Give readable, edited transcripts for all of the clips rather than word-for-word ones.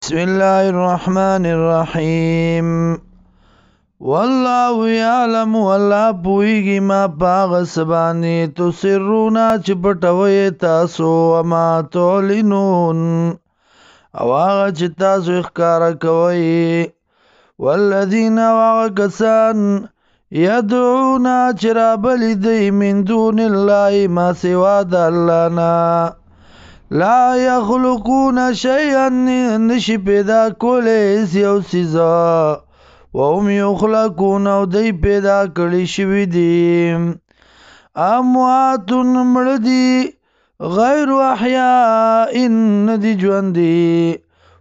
بسم الله الرحمن الرحيم والله يعلم والله پویږي ما پاغ سبانی تسرونا چې پټوي تاسو وما تعلنون او هغه چې تاسو ښکارا کوي والذین وعکسان يدعون چرابل دی من دون الله ما سوا د الله نه لا يخلقون شيئا نشي پیدا کولی یو سیزا وهم یخلقون او دی پیدا کړي شوي دي اموات مړدي غیر احیاء ندي ژوندي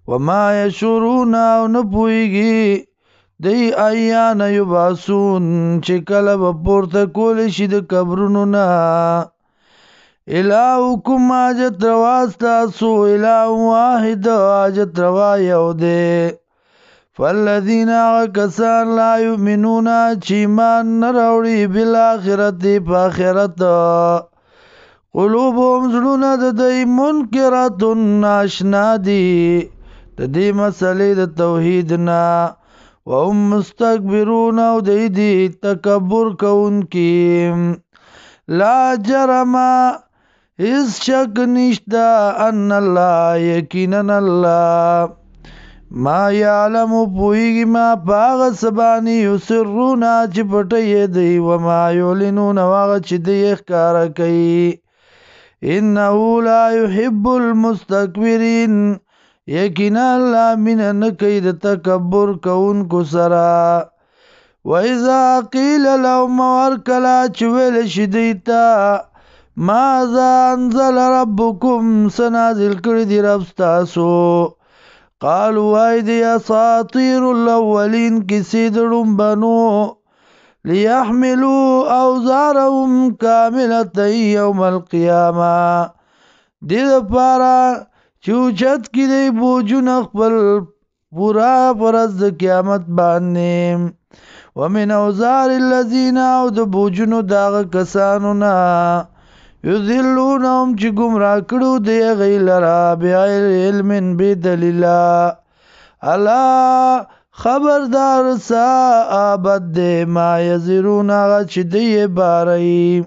وما يشعرون او نه پوهیږي دی ایان یبعثون چې کله به پورته کولی شي د قبرونو نه الہکم حاجت روا ستاسو الہ واحد حاجت روا یو دے فالذین کسان لا یؤمنون چې ایمان نه راوړي بالآخرت په آخرت قلوبهم زړونه د دوی منکرات ناشنا دي د دې مسلې د توحید نه وهم مستكبرون او دی تکبر کوونکي لا جرم اس شک نشتا ان الله یقینا الله ما یعلم پویږي ما باغ سبانی یسرون چې پټي دی و ما یعلنون واغ چې دی ښکارا کوي انه لا يحب المستكبرين یقینا الله من نه کوي د تکبر کوونکو سره واذا قيل لهم ورکلا چویل شدیتا ماذا انزل ربكم سنازل کړي دی رب تاسو قالوا ايدي اساطير الاولين کسی دړم بنو ليحملوا اوزارهم كامله يوم القيامه دې لپاره چوچت کې دی بوجونه خپل پورا پرز د قیامت باندې ومن اوزار الذين او د بوجونو داغه کسانو نه یذلونهم چې گمراه کړو دی غیلرا بغیر علم بدلیل الا خبردار سا ابد ما یزرون چې دی بارئی